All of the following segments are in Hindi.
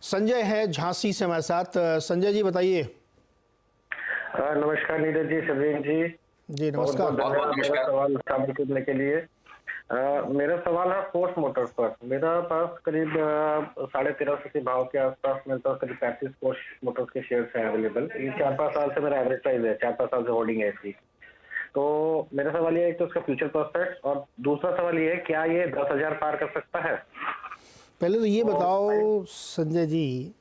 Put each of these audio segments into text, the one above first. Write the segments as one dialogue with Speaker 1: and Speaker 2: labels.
Speaker 1: संजय है झांसी से हमारे साथ। संजय जी बताइए।
Speaker 2: नमस्कार नीरज जी, शबीन जी।
Speaker 1: जी नमस्कार।
Speaker 2: बहुत नमस्कार। सवाल शामिल करने के लिए मेरा सवाल है फोर्स मोटर्स पर। मेरा पास करीब 13.5 के भाव के आसपास मेरे पास करीब 35 फोर्स मोटर्स के शेयर्स हैं अवेलेबल। ये 4-5 साल से मेरा एवरेज प्राइस है, 4-5 साल से होल्डिंग है इसकी। तो मेरा सवाल ये है कि उसका फ्यूचर प्रोस्पेक्ट, और दूसरा सवाल ये है क्या ये 10,000 पार कर सकता है?
Speaker 1: पहले तो ये बताओ संजय जी,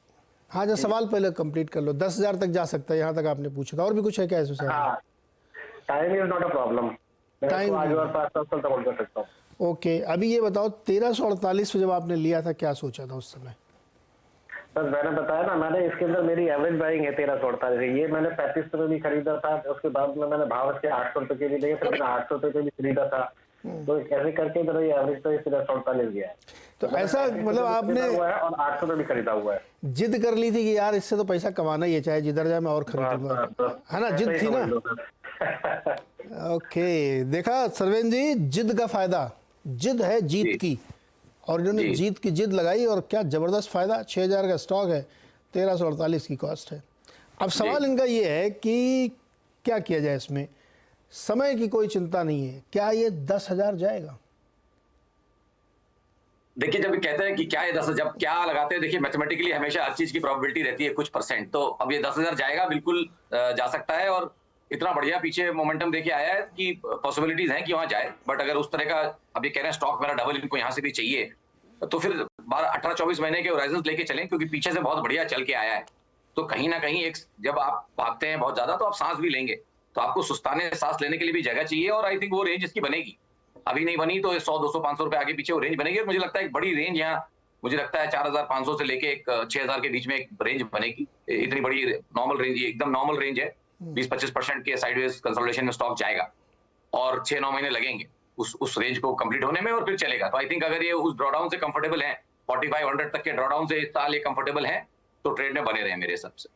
Speaker 1: हाँ जो सवाल पहले कंप्लीट कर लो। 10,000 तक जा सकता है, यहाँ तक आपने पूछा था। और भी कुछ है क्या इसमें सवाल?
Speaker 2: हाँ, time is not a problem.
Speaker 1: Time
Speaker 2: आज और 5 साल तक होल्ड कर सकता हूँ।
Speaker 1: ओके, अभी ये बताओ 1348 में जब आपने लिया था क्या सोचा था उस समय?
Speaker 2: सर मैंने बताया ना, मैंने इसके अंदर मेरी एवरेज बाइंग है 1348। ये मैंने 35 रुपए भी खरीदा था, उसके बाद में मैंने भाव इसके 800 रुपए के भी लिए, फिर मैंने 800 रुपए के भी खरीदा था। तो ऐसे करके मेरा ये एवरेज तो 1348 गया है।
Speaker 1: तो ऐसा मतलब आपने
Speaker 2: हुआ है और 800 रुपए भी खरीदा हुआ है।
Speaker 1: जिद कर ली थी कि यार इससे तो पैसा कमाना ही है, चाहे जिधर जाए मैं और खरीदूंगा, है ना? जिद थी ना। ओके, देखा सरवेन जी, जिद का फायदा, जिद है जीत की, और इन्होंने जीत की जिद लगाई और क्या जबरदस्त फायदा। 6,000 का स्टॉक है, 1348 की कॉस्ट है। अब सवाल इनका ये है कि क्या किया जाए इसमें। समय की कोई चिंता नहीं है, क्या ये 10,000 जाएगा?
Speaker 3: देखिए, जब कहते हैं कि क्या ये 10,000 जब क्या लगाते हैं, देखिए मैथमेटिकली हमेशा हर चीज की प्रोबेबिलिटी रहती है कुछ परसेंट। तो अब ये 10,000 जाएगा, बिल्कुल जा सकता है, और इतना बढ़िया पीछे मोमेंटम देके आया है कि पॉसिबिलिटीज हैं कि वहां जाए। बट अगर उस तरह का अब ये कह रहे हैं स्टॉक मेरा डबल, इनको यहाँ से भी चाहिए, तो फिर 18-24 महीने के होराइजन लेके चलें, क्योंकि पीछे से बहुत बढ़िया चल के आया है। तो कहीं ना कहीं एक जब आप भागते हैं बहुत ज्यादा तो आप सांस भी लेंगे, तो आपको सुस्ताने सांस लेने के लिए भी जगह चाहिए। और आई थिंक वो रेंज इसकी बनेगी, अभी नहीं बनी तो 100-200-500 रुपए आगे पीछे वो रेंज बनेगी। और मुझे लगता है एक बड़ी रेंज यहाँ, मुझे लगता है 4,500 से लेके 6,000 के बीच में एक रेंज बनेगी। इतनी बड़ी नॉर्मल रेंज, एकदम नॉर्मल रेंज है। 20-25% के साइडवेज कंसोलिडेशन में स्टॉक जाएगा, और 6-9 महीने लगेंगे उस रेंज को कंप्लीट होने में, और फिर चलेगा। तो आई थिंक अगर ये उस ड्रॉडाउन से कंफर्टेबल है, 4500 तक के ड्रॉडाउन से इस साल ये कंफर्टेबल है, तो ट्रेड में बने रहे मेरे हिसाब से।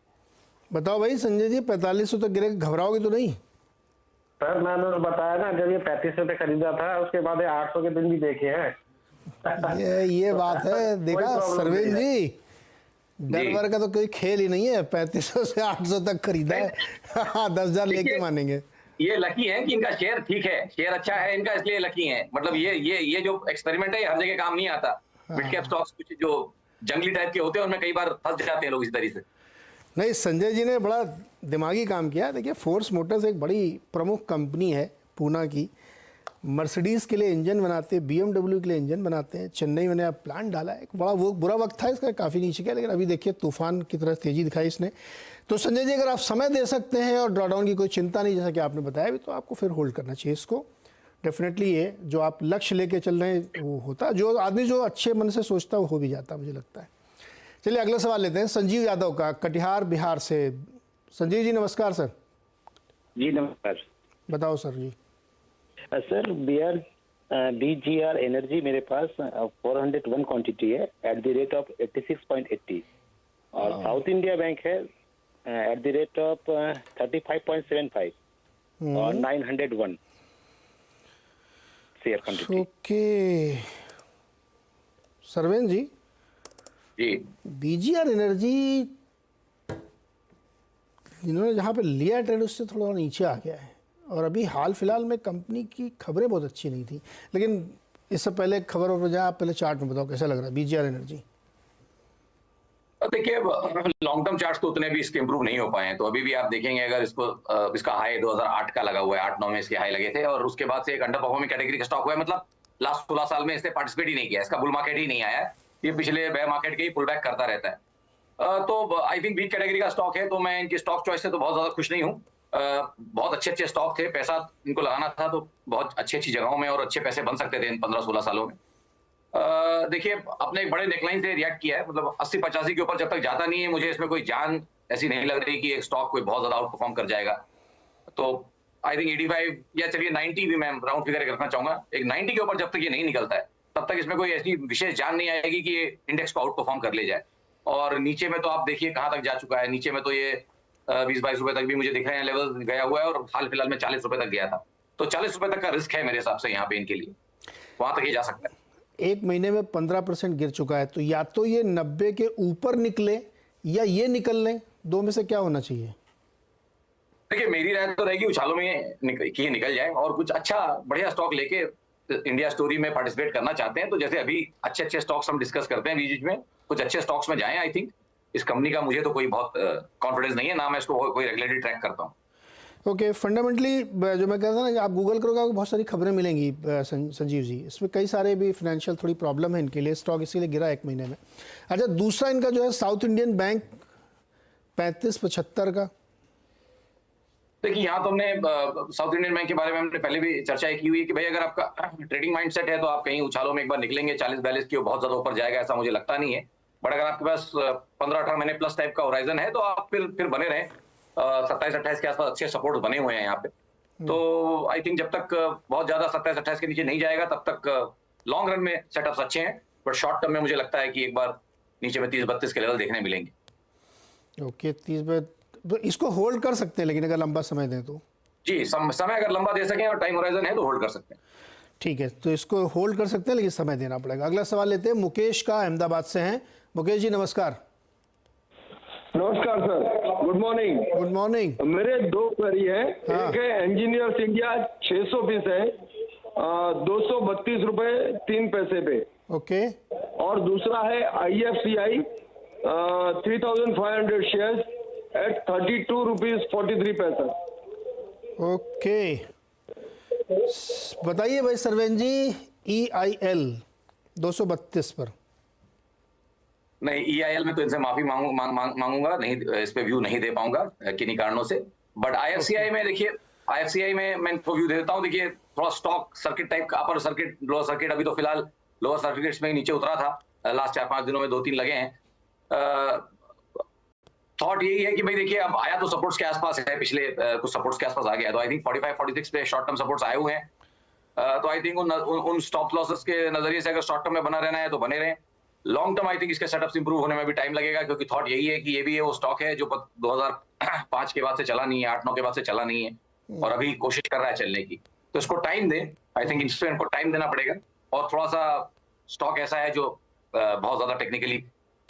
Speaker 1: बताओ भाई संजय जी, 4500 तक गिरे, घबराओगे तो नहीं?
Speaker 2: सर मैंने तो बताया ना, जब ये 35 रुपए खरीदा था उसके बाद 800 के दिन भी देखे हैं।
Speaker 1: ये बात है। देखा सरवेन जी, डर वर का तो कोई खेल ही नहीं है। 3500 से 800 तक खरीदा है। 10,000 लेके मानेंगे।
Speaker 3: ये लकी है कि इनका शेयर ठीक है, शेयर अच्छा है इनका, इसलिए लकी है। मतलब ये जो एक्सपेरिमेंट है, ये हर जगह काम नहीं आता। मिड कैप स्टॉक्स कुछ जो जंगली टाइप के होते हैं, उनमें कई बार फंस जाते हैं लोग इस तरीके से।
Speaker 1: नहीं, संजय जी ने बड़ा दिमागी काम किया। देखिए, फोर्स मोटर्स एक बड़ी प्रमुख कंपनी है पूना की। मर्सिडीज़ के लिए इंजन बनाते हैं, BMW के लिए इंजन बनाते हैं। चेन्नई में नया प्लांट डाला है। एक बड़ा वो बुरा वक्त था इसका, काफ़ी नीचे गया, लेकिन अभी देखिए तूफान की तरह तेज़ी दिखाई इसने। तो संजय जी, अगर आप समय दे सकते हैं और ड्रॉडाउन की कोई चिंता नहीं, जैसा कि आपने बताया भी, तो आपको फिर होल्ड करना चाहिए इसको। डेफिनेटली ये जो आप लक्ष्य लेके चल रहे हैं वो होता, जो आदमी जो अच्छे मन से सोचता है वो हो भी जाता, मुझे लगता है। चलिए अगला सवाल लेते हैं संजीव यादव का, कटिहार बिहार से। संजीव जी नमस्कार सर।
Speaker 4: जी नमस्कार। बताओ
Speaker 1: सर जी।
Speaker 4: सर BGR एनर्जी मेरे पास 401 क्वांटिटी है एट द रेट ऑफ 86.80, और साउथ इंडिया बैंक है एट द रेट ऑफ 35.75 और 901 शेयर क्वांटिटी।
Speaker 1: ओके सरवेन जी, BGR एनर्जी इन्होंने जहाँ पे लिया ट्रेड उससे थोड़ा नीचे आ गया है, और अभी हाल फिलहाल में कंपनी की खबरें बहुत अच्छी नहीं थी। लेकिन इससे पहले खबर पर जाए, आप पहले चार्ट में बताओ कैसा लग रहा है BGR एनर्जी?
Speaker 3: देखिए, लॉन्ग टर्म चार्ट्स तो उतने भी इसके इंप्रूव नहीं हो पाए हैं। तो अभी भी आप देखेंगे, अगर इसका हाई 2008 का लगा हुआ है, 8-9 में इसके हाई लगे थे, और उसके बाद से एक अंडर परफॉर्मिंग कैटेगरी का स्टॉक हुआ है। मतलब लास्ट 16 साल में इसने पार्टिसिपेट ही नहीं किया, इसका बुल मार्केट ही नहीं आया है। ये पिछले बेयर मार्केट के ही पुल बैक करता रहता है। तो आई थिंक वीक कैटेगरी का स्टॉक है, तो मैं इनकी स्टॉक चॉइस से तो बहुत ज्यादा खुश नहीं हूँ। बहुत अच्छे स्टॉक थे, पैसा इनको लगाना था तो बहुत अच्छी जगहों में, और अच्छे पैसे बन सकते थे इन 15-16 सालों में। देखिए, अपने एक बड़े नेकलाइन से रिएक्ट किया है। मतलब 80-85 के ऊपर जब तक जाता नहीं है, मुझे इसमें कोई जान ऐसी नहीं लग रही कि एक स्टॉक कोई बहुत ज्यादा आउट परफॉर्म कर जाएगा। तो आई थिंक 85 या चलिए 90 भी मैं राउंड फिगर रखना चाहूंगा। एक 90 के ऊपर जब तक ये नहीं निकलता है, तब तक इसमें कोई ऐसी विशेष जान नहीं आएगी कि ये इंडेक्स को आउट परफॉर्म कर ले जाए। और नीचे में तो आप देखिए कहाँ तक जा चुका है। नीचे में तो ये 20-22 रुपए तक भी मुझे दिख रहे हैं लेवल गया हुआ है, और हाल फिलहाल में 40 रुपए तक गया था। तो 40 रुपए तक का रिस्क है मेरे हिसाब से यहाँ पे इनके लिए, वहां तक ही जा सकता है।
Speaker 1: एक महीने में 15% गिर चुका है, तो या तो ये 90 के ऊपर निकले या ये निकल लें, दो में से क्या होना चाहिए?
Speaker 3: देखिए मेरी राय तो रहेगी उछालों में कि ये निकल जाए और कुछ अच्छा बढ़िया स्टॉक लेके इंडिया स्टोरी में पार्टिसिपेट करना चाहते हैं तो जैसे अभी अच्छे अच्छे स्टॉक्स हम डिस्कस करते हैं बीच में, कुछ अच्छे स्टॉक्स में जाएं। आई थिंक इस कंपनी का मुझे तो कोई बहुत कॉन्फिडेंस नहीं है, ना मैं इसको कोई रेगुलेटरी ट्रैक करता हूँ।
Speaker 1: ओके, फंडामेंटली जो मैं कहता था ना कि आप गूगल करोगे आपको बहुत सारी खबरें मिलेंगी संजीव जी, इसमें कई सारे भी फाइनेंशियल थोड़ी प्रॉब्लम है इनके लिए, स्टॉक इसीलिए गिरा एक महीने में। अच्छा, दूसरा इनका जो है साउथ इंडियन बैंक 3575 का।
Speaker 3: देखिए यहाँ तो हमने साउथ इंडियन बैंक के बारे में हमने पहले भी चर्चा की हुई है कि भाई अगर आपका ट्रेडिंग माइंडसेट है तो आप कहीं उछालों में एक बार निकलेंगे 40-42 की, बहुत ज्यादा ऊपर जाएगा ऐसा मुझे लगता नहीं है। बट अगर आपके पास 15-18 महीने प्लस टाइप का होराइजन है तो आप फिर बने रहें। 27-28 के आसपास अच्छे सपोर्ट बने हुए हैं यहाँ पे। तो आई थिंक जब तक बहुत ज्यादा 27-28 के नीचे नहीं जाएगा तब तक लॉन्ग रन में सेटअप्स अच्छे हैं, बट शॉर्ट टर्म में मुझे लगता है कि एक बार नीचे में 30-32 के लेवल देखने मिलेंगे।
Speaker 1: ओके, 30 तो इसको होल्ड कर सकते हैं, लेकिन अगर लंबा समय दें तो
Speaker 3: जी, समय अगर लंबा दे सकें और टाइम होराइजन है तो होल्ड कर सकते हैं।
Speaker 1: ठीक है, तो इसको होल्ड कर सकते हैं लेकिन समय देना पड़ेगा। अगला सवाल लेते हैं, मुकेश का अहमदाबाद से हैं। मुकेश जी नमस्कार।
Speaker 5: नमस्कार sir, good morning.
Speaker 1: Good morning.
Speaker 5: मेरे दो क्वेरी है।
Speaker 1: हाँ।
Speaker 5: एक है इंजीनियर्स इंडिया 600 पीस है, 232 रुपए 3 पैसे पे।
Speaker 1: ओके।
Speaker 5: और दूसरा है IFCI 3500 शेयर्स एट 32 रुपीज 43 पैसा।
Speaker 1: ओके, बताइए भाई सरवेन जी, EIL 232 पर।
Speaker 3: नहीं, EIL में तो इनसे माफी मांगूंगा, नहीं इस पे व्यू नहीं दे पाऊंगा किन्हीं कारणों से। बट IFCI में देखिए, IFCI में मैं इनको व्यू देता हूँ। देखिए थोड़ा स्टॉक सर्किट टाइप का, अपर सर्किट लोअर सर्किट, अभी तो फिलहाल लोअर सर्किट्स में नीचे उतरा था, लास्ट 4-5 दिनों में 2-3 लगे हैं। थॉट यही है कि भाई देखिए अब आया तो सपोर्ट्स के आसपास है, पिछले कुछ सपोर्ट्स के आसपास आ गया, तो आई थिंक 45-46 पे शॉर्ट टर्म सपोर्ट्स आए हुए हैं। तो आई थिंक उन स्टॉप लॉसेस के नजरिए से अगर शॉर्ट टर्म में बना रहना है तो बने रहें। लॉन्ग टर्म आई थिंक इसके सेटअप्स इंप्रूव होने में भी टाइम लगेगा, क्योंकि थॉट यही है कि ये भी है वो स्टॉक है जो 2005 के बाद से चला नहीं है, 8-9 के बाद से चला नहीं है और अभी कोशिश कर रहा है चलने की, तो इसको टाइम दे। आई थिंक इसमें इनको टाइम देना पड़ेगा। और थोड़ा सा स्टॉक ऐसा है जो बहुत ज्यादा टेक्निकली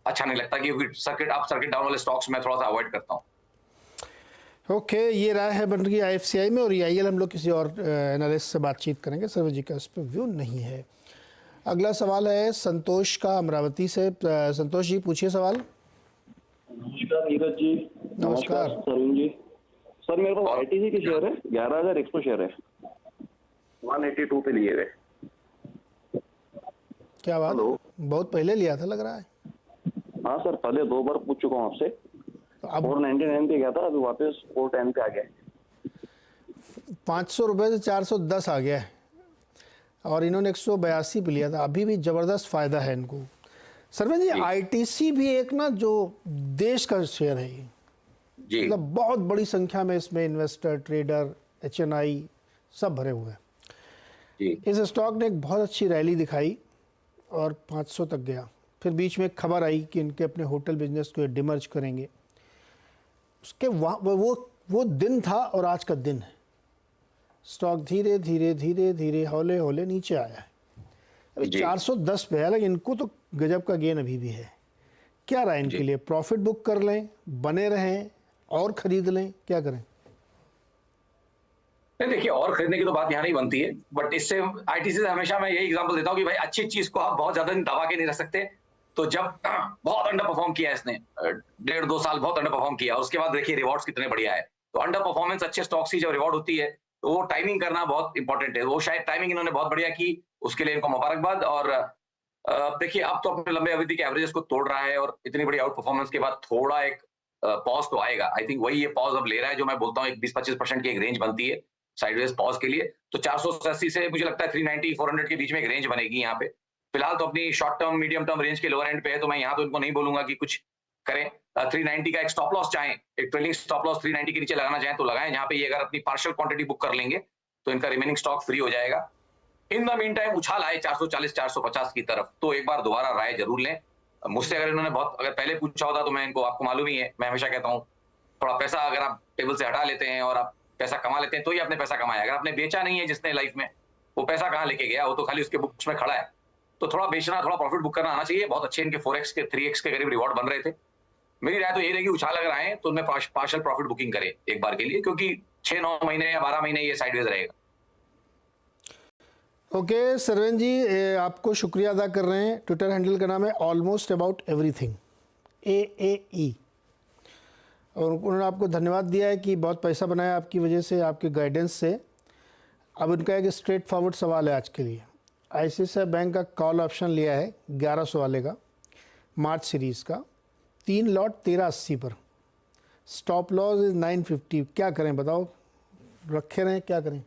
Speaker 3: अच्छा नहीं लगता, क्योंकि सर्किट अप सर्किट डाउन वाले स्टॉक्स में थोड़ा सा अवॉइड करता हूँ।
Speaker 1: ओके, ये राय है बन रही है IFCI में। और EIL हम लोग किसी और एनालिस्ट से बातचीत करेंगे, सर्वे जी का इस पर व्यू नहीं है। अगला सवाल है संतोष का अमरावती से। संतोष जी पूछिए सवाल।
Speaker 6: नमस्कार नीरज जी।
Speaker 1: नमस्कार
Speaker 6: सरुण जी। सर मेरे पास ITC के शेयर है, 11,100 शेयर है, 182 पे लिए गए।
Speaker 1: क्या बात, बहुत पहले लिया था लग रहा है।
Speaker 6: हाँ सर, पहले 2 बार पूछ चुका हूँ आपसे।
Speaker 1: तो अब
Speaker 6: 499 पे गया था, अभी वापस 410 पे आ गया।
Speaker 1: 500 रुपये से 410 आ गया है और इन्होंने 182 पे लिया था। अभी भी ज़बरदस्त फ़ायदा है इनको। सरवेन जी, ITC भी एक ना जो देश का शेयर है ये,
Speaker 3: जी
Speaker 1: मतलब बहुत बड़ी संख्या में इसमें इन्वेस्टर, ट्रेडर, HNI सब भरे हुए हैं।
Speaker 3: जी
Speaker 1: इस स्टॉक ने एक बहुत अच्छी रैली दिखाई और 500 तक गया। फिर बीच में एक खबर आई कि इनके अपने होटल बिजनेस को डिमर्ज करेंगे। उसके वो दिन था और आज का दिन है। स्टॉक धीरे धीरे धीरे धीरे हौले हौले नीचे आया है, अभी 410 पे है, लेकिन इनको तो गजब का गेन अभी भी है। क्या राय इनके लिए? प्रॉफिट बुक कर लें, बने रहें और खरीद लें, क्या करें?
Speaker 3: नहीं देखिए, और खरीदने की तो बात यहाँ नहीं बनती है, बट इससे ITC से हमेशा मैं यही एग्जांपल देता हूँ कि भाई अच्छी चीज को आप बहुत ज्यादा दबा के नहीं रख सकते। तो जब बहुत अंडर परफॉर्म किया इसने, 1.5-2 साल बहुत अंडर परफॉर्म किया, उसके बाद देखिए रिवॉर्ड्स कितने बढ़िया है। तो अंडर परफॉर्मेंस अच्छे स्टॉक्स की जब रिवॉर्ड होती है तो वो टाइमिंग करना बहुत इंपॉर्टेंट है। वो शायद टाइमिंग इन्होंने बहुत बढ़िया की, उसके लिए इनको मुबारकबाद। और देखिए अब तो अपने लंबे अवधि के एवरेजेस को तोड़ रहा है और इतनी बड़ी आउट परफॉर्मेंस के बाद थोड़ा एक पॉज तो आएगा। आई थिंक वही ये पॉज अब ले रहा है, जो मैं बोलता हूँ एक 20-25% की एक रेंज बनती है साइडवेज पॉज के लिए। तो 480 से मुझे लगता है 390-400 के बीच में एक रेंज बनेगी यहाँ पे। फिलहाल तो अपनी short term medium term range के लोअर एंड पे है, तो मैं यहाँ तो इनको नहीं बोलूंगा कि कुछ करें। 390 का एक स्टॉप लॉस चाहें, एक ट्रेलिंग स्टॉप लॉस 390 के नीचे लगाना चाहें तो लगाएं, जहाँ पे ये अगर अपनी पार्शियल क्वांटिटी बुक कर लेंगे तो इनका रिमेनिंग स्टॉक फ्री हो जाएगा। इन द मीन टाइम उछाल आए 440-450 की तरफ तो एक बार दोबारा राय जरूर लें। मुझसे अगर इन्होंने बहुत अगर पहले पूछा होता तो मैं इनको, आपको मालूम ही है, मैं हमेशा कहता हूँ थोड़ा पैसा अगर आप टेबल से हटा लेते हैं और आप पैसा कमा लेते हैं तो ही आपने पैसा कमाया। अगर आपने बेचा नहीं है जिसने लाइफ में, वो पैसा कहाँ लेके गया? वो तो खाली उसके बुक्स में खड़ा है। तो थोड़ा बेचना, थोड़ा प्रॉफिट बुक करना आना चाहिए। बहुत अच्छे इनके 4x के 3x के करीब रिवॉर्ड बन रहे थे। मेरी राय तो यही रहेगी, उछाल अगर आए तो उनमें पार्शियल प्रॉफिट बुकिंग करें एक बार के लिए, क्योंकि 6-9 महीने या 12 महीने ये साइडवेज रहेगा।
Speaker 1: ओके सरवेन जी, आपको शुक्रिया अदा कर रहे हैं। ट्विटर हैंडल का नाम है ऑलमोस्ट अबाउट एवरीथिंग, AAE, और उन्होंने आपको धन्यवाद दिया है कि बहुत पैसा बनाया आपकी वजह से, आपके गाइडेंस से। अब उनका एक स्ट्रेट फॉरवर्ड सवाल है आज के लिए। ICICI बैंक का कॉल ऑप्शन लिया है 1100 वाले का, मार्च सीरीज़ का, 3 लॉट 1380 पर, स्टॉप लॉस इज 950। क्या करें बताओ, रखे रहें क्या करें?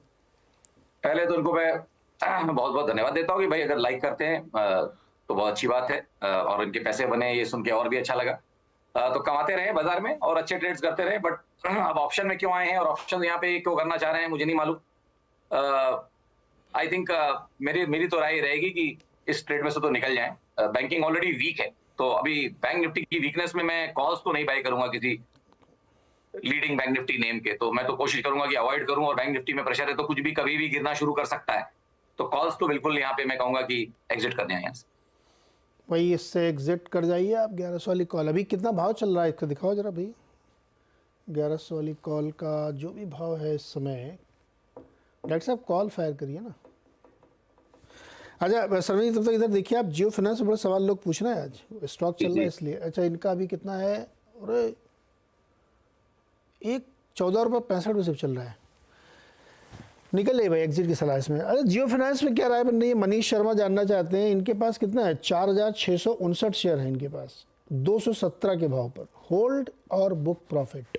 Speaker 3: पहले तो उनको मैं बहुत बहुत धन्यवाद देता हूँ कि भाई अगर लाइक करते हैं तो बहुत अच्छी बात है, और इनके पैसे बने ये सुन के और भी अच्छा लगा। तो कमाते रहे बाजार में और अच्छे ट्रेड्स करते रहे, बट अब ऑप्शन में क्यों आए हैं और ऑप्शन यहाँ पे क्यों करना चाह रहे हैं मुझे नहीं मालूम। आई थिंक मेरी तो राय रहेगी कि इस ट्रेड में से तो निकल जाएं। बैंकिंग ऑलरेडी वीक है, तो अभी बैंक निफ्टी की वीकनेस में मैं कॉल्स तो नहीं बाय करूंगा किसी लीडिंग बैंक निफ्टी नेम के, तो मैं तो कोशिश करूंगा कि अवॉइड करूं। और बैंक निफ्टी में प्रेशर है तो कुछ भी कभी भी गिरना शुरू कर सकता है, तो कॉल्स तो बिल्कुल यहाँ पे मैं कहूंगा कि एग्जिट करने हैं यहाँ से।
Speaker 1: वही इससे एग्जिट कर जाइए आप। 1100 वाली कॉल अभी कितना भाव चल रहा है इसका दिखाओ जरा भाई। 1100 वाली कॉल का जो भी भाव है इस समय, डॉक्टर साहब कॉल फायर करिए ना। अच्छा सरवीन, तब तक इधर देखिए आप, जियो फाइनेंस में बड़ा सवाल लोग पूछ रहे हैं, आज स्टॉक चल रहा है इसलिए। अच्छा इनका अभी कितना है? अरे एक 14 रुपये 65 पैसे चल रहा है। निकल ले भाई एग्जिट की सलाह इसमें। अरे जियो फाइनेंस में क्या राय बन रही है? मनीष शर्मा जानना चाहते हैं, इनके पास कितना है? 4659 शेयर है इनके पास, 217 के भाव पर। होल्ड और बुक प्रॉफिट?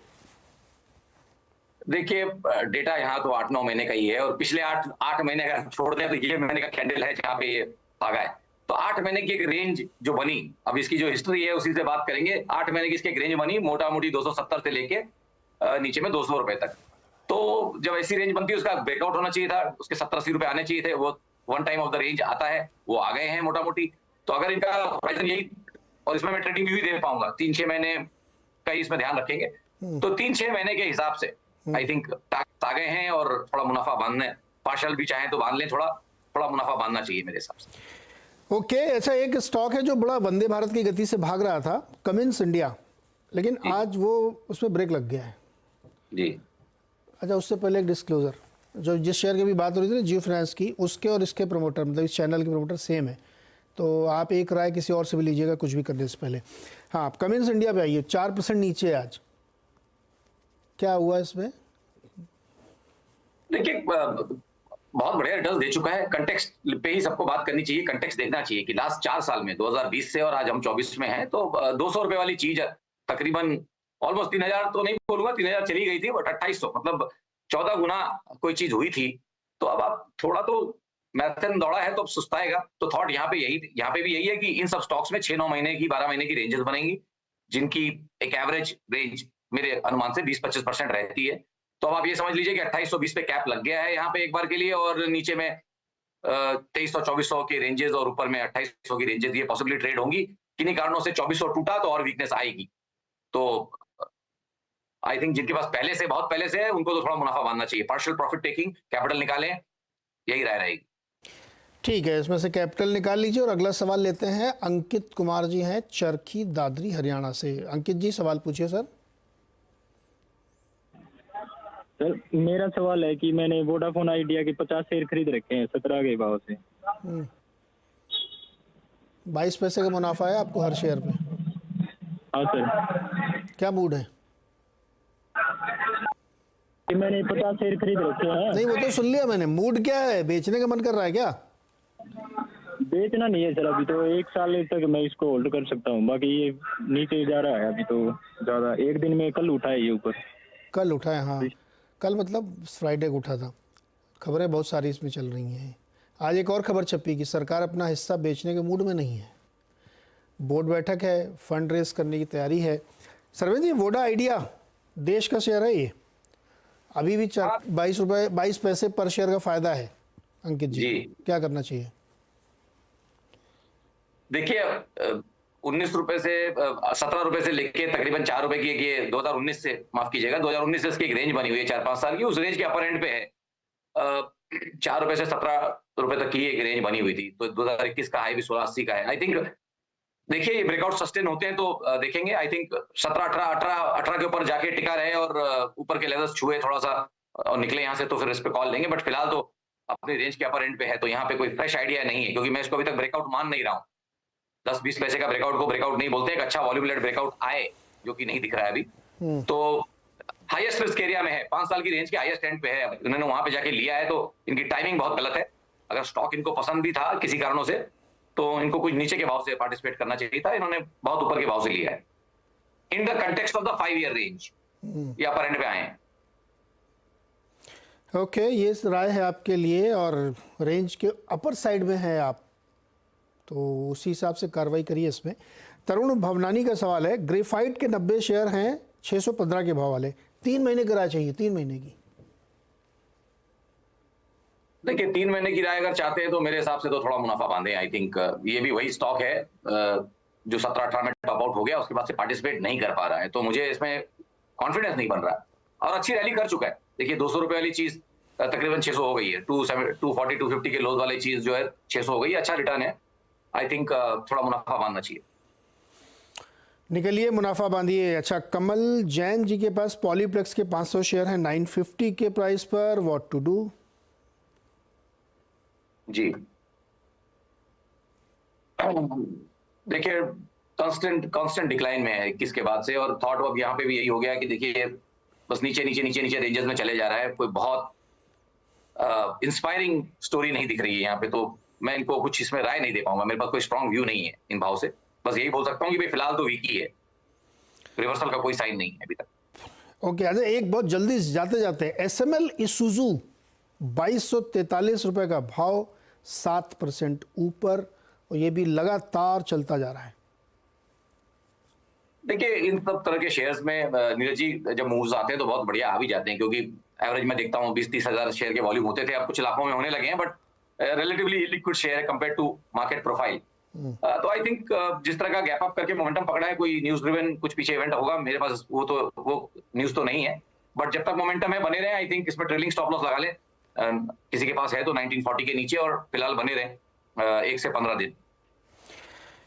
Speaker 3: देखिए डेटा यहाँ तो 8-9 महीने का ही है, और पिछले 8 महीने का छोड़ दें तो ये महीने का कैंडल है जहाँ पे ये भागा है। तो 8 महीने की एक रेंज जो बनी, अब इसकी जो हिस्ट्री है उसी से बात करेंगे। 8 महीने की इसकी एक रेंज बनी, मोटा मोटी 270 से लेके नीचे में 200 रुपए तक। तो जब ऐसी रेंज बनती है उसका ब्रेकआउट होना चाहिए था, उसके 70-80 रुपए आने चाहिए थे। वो one time of the range आता है, वो आ गए हैं मोटा मोटी। तो अगर इनका होराइजन यही, और इसमें मैं ट्रेडिंग भी दे पाऊंगा 3-6 महीने का, इसमें ध्यान रखेंगे तो 3-6 महीने के हिसाब से आई थिंक टारगेट आ गए हैं, और थोड़ा मुनाफा बांधने, पार्शल भी चाहे तो बांध लें, थोड़ा मुनाफा बांधना चाहिए मेरे हिसाब से।
Speaker 1: ओके अच्छा, एक स्टॉक है जो बड़ा वंदे भारत की गति से भाग रहा था, कमिंस इंडिया, लेकिन आज वो उसमें ब्रेक लग गया है
Speaker 3: जी।
Speaker 1: अच्छा उससे पहले एक डिस्क्लोजर, जो जिस शेयर की भी बात हो रही थी ना जियो फाइनेंस की, उसके और इसके प्रमोटर, मतलब इस चैनल के प्रमोटर सेम है, तो आप एक राय किसी और से भी लीजिएगा कुछ भी करने से पहले। हाँ आप कमिंस इंडिया पे आइए, 4% नीचे है आज, क्या हुआ इसमें?
Speaker 3: देखिए बहुत बढ़िया रिटर्न दे चुका है। कंटेक्स्ट पे ही सबको बात करनी चाहिए, कंटेक्स्ट देखना चाहिए कि लास्ट 4 साल में 2020 से और आज हम 24 में हैं, तो 200 रुपए वाली चीज तकरीबन ऑलमोस्ट 3000 तो नहीं बोलूंगा, 3000 चली गई थी, बट 2800 मतलब 14 गुना कोई चीज हुई थी। तो अब आप थोड़ा तो मैराथन दौड़ा है तो अब सुस्ताएगा। तो थॉट यहाँ पे भी यही है कि इन सब स्टॉक्स में 6-9 महीने की 12 महीने की रेंजेस बनेंगी, जिनकी एक एवरेज रेंज मेरे अनुमान से 20-25% रहती है। तो अब आप ये समझ लीजिए कि 2820 पे कैप लग गया है यहाँ पे एक बार के लिए, और नीचे में 2300-2400 के रेंजेस और ऊपर में 2800 की रेंजेस ये पॉसिबली ट्रेड होंगी। किन्हीं कारणों से 2400 टूटा तो और वीकनेस आएगी। तो आई थिंक जिनके पास बहुत पहले से है उनको तो थोड़ा मुनाफा बांधना चाहिए, पार्शियल प्रॉफिट टेकिंग, कैपिटल निकालें, यही राय रहेगी।
Speaker 1: ठीक है, इसमें से कैपिटल निकाल लीजिए। और अगला सवाल लेते हैं, अंकित कुमार जी हैं चरखी दादरी हरियाणा से। अंकित जी सवाल पूछिए सर।
Speaker 7: सर मेरा सवाल है कि मैंने वोडाफोन आइडिया के 50 शेयर खरीद रखे हैं 17 के भाव से।
Speaker 1: 22 पैसे का मुनाफा है आपको हर शेयर पे?
Speaker 7: हाँ सर।
Speaker 1: क्या मूड है?
Speaker 7: कि मैंने 50 शेयर खरीद रखे हैं।
Speaker 1: नहीं वो तो सुन लिया मैंने, मूड क्या है? बेचने का मन कर रहा है क्या?
Speaker 7: बेचना नहीं है सर, अभी तो 1 साल तक मैं इसको होल्ड कर सकता हूँ, बाकी ये नीचे जा रहा है अभी तो ज्यादा। एक दिन में कल उठा है ये ऊपर।
Speaker 1: कल उठा है? हाँ कल मतलब फ्राइडे को उठा था। खबरें बहुत सारी इसमें चल रही हैं। आज एक और खबर छपी कि सरकार अपना हिस्सा बेचने के मूड में नहीं है। बोर्ड बैठक है, फंड रेज करने की तैयारी है। सरवेंद्र जी वोडा आइडिया देश का शेयर है, ये अभी भी 22 पैसे पर शेयर का फायदा है। अंकित जी क्या करना चाहिए?
Speaker 3: देखिए 19 रुपए से 17 रुपए से लेके तकरीबन 4 रुपए की ये 2019 से, माफ कीजिएगा 2019 से इसकी एक रेंज बनी हुई है 4-5 साल की, उस रेंज के अपर एंड पे है। ₹4 से ₹17 तक की एक रेंज बनी हुई थी, तो 2021 का हाई भी 1680 का है। आई थिंक देखिए ये ब्रेकआउट सस्टेन होते हैं तो देखेंगे। आई थिंक 17 18 के ऊपर जाके टिका रहे और ऊपर के लेवल्स छुए थोड़ा सा और निकले यहाँ से, तो फिर इस पे कॉल लेंगे। बट फिलहाल तो अपनी रेंज के अपर एंड पे है, तो यहाँ पे कोई फ्रेश आइडिया नहीं है, क्योंकि मैं इसको अभी तक ब्रेकआउट मान नहीं रहा हूँ। 10-20 पैसे का ब्रेकआउट को ब्रेकआउट नहीं बोलते, एक अच्छा वॉल्यूम लेड ब्रेकआउट आए, जो कि नहीं दिख रहा है अभी। तो हाईएस्ट रिस्क एरिया में है, 5 साल की रेंज के हाईएस्ट एंड पे है। उन्होंने वहां पे जाके लिया है, तो इनकी टाइमिंग बहुत गलत है। अगर स्टॉक इनको पसंद भी था किसी कारणों से, तो इनको कुछ नीचे के भाव से पार्टिसिपेट करना चाहिए था, इन्होंने बहुत ऊपर के भाव से लिया है। In the context of the 5 year range ये अपर एंड पे आए हैं।
Speaker 1: ओके, ये राय है आपके लिए, और रेंज के अपर साइड में है आप, तो उसी हिसाब से कार्रवाई करिए इसमें। तरुण भवनानी का सवाल है, ग्रेफाइट के 90 शेयर हैं 615 के भाव वाले, 3 महीने की राय चाहिए, 3 महीने की।
Speaker 3: देखिए 3 महीने की राय अगर चाहते हैं तो मेरे हिसाब से तो थोड़ा मुनाफा बांधे। आई थिंक ये भी वही स्टॉक है जो 17-18 में टॉप आउट हो गया, उसके बाद से पार्टिसिपेट नहीं कर पा रहा है, तो मुझे इसमें कॉन्फिडेंस नहीं बन रहा। और अच्छी रैली कर चुका है। देखिए ₹200 वाली चीज तकरीबन 600 हो गई है, 240 250 के लोज वाली चीज जो है 600 हो गई है, अच्छा रिटर्न है। आई थिंक थोड़ा मुनाफा बांधना चाहिए।
Speaker 1: निकलिए, मुनाफा बांधिए। अच्छा, कमल जैन जी के पास पॉलीप्लेक्स के 500 शेयर हैं 950 के प्राइस पर, व्हाट टू डू?
Speaker 3: जी देखिए कांस्टेंट डिक्लाइन में है 21 के बाद से, और थॉट अब यहाँ पे भी यही हो गया कि देखिए बस नीचे रेंजेस में चले जा रहा है। कोई बहुत इंस्पायरिंग स्टोरी नहीं दिख रही है यहाँ पे, तो मैं इनको कुछ इसमें राय नहीं दे पाऊंगा। मेरे पास कोई स्ट्रॉन्ग व्यू नहीं है इन भाव से। बस यही बोल सकता हूँ कि भाई फिलहाल तो वीक ही है, रिवर्सल का कोई साइन नहीं है अभी तक।
Speaker 1: ओके, अच्छा एक बहुत जल्दी जाते जाते, SML इसूजू 2243 रुपए का भाव, 7% ऊपर, और ये भी लगातार चलता जा रहा है।
Speaker 3: देखिए इन सब तरह के शेयर्स में नीरज जी जब मूव्स आते हैं तो बहुत बढ़िया आ भी जाते हैं, क्योंकि एवरेज में देखता हूँ 20-30 हजार शेयर के वॉल्यूम होते थे, अब कुछ लाखों में होने लगे हैं, बट रिलेटिवली लिक्विड शेयर है कंपेयर टू मार्केट प्रोफाइल। तो आई थिंक जिस तरह का गैप अप करके मोमेंटम पकड़ा है, कोई न्यूज ड्रिवन कुछ पीछे इवेंट होगा, मेरे पास वो न्यूज तो नहीं है, बट जब तक मोमेंटम है बने रहे। आई थिंक इसमें ट्रेलिंग स्टॉप लॉस लगा ले, किसी के पास है तो 1940 के नीचे, और फिलहाल बने रहे 1 से 15 दिन।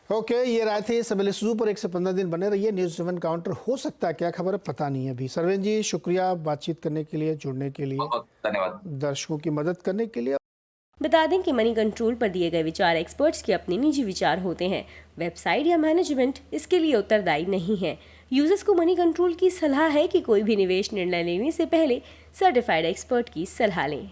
Speaker 1: ओके, ये राय थी SML इसूजू पर 1 से 15 दिन बने रहिए। न्यूज ड्रिवन काउंटर हो सकता है, क्या खबर है पता नहीं है अभी। सरवेन जी शुक्रिया बातचीत करने के लिए, जुड़ने के लिए,
Speaker 3: बहुत धन्यवाद,
Speaker 1: दर्शकों की मदद करने के लिए।
Speaker 8: बता दें कि मनी कंट्रोल पर दिए गए विचार एक्सपर्ट्स के अपने निजी विचार होते हैं। वेबसाइट या मैनेजमेंट इसके लिए उत्तरदायी नहीं है। यूजर्स को मनी कंट्रोल की सलाह है कि कोई भी निवेश निर्णय लेने से पहले सर्टिफाइड एक्सपर्ट की सलाह लें।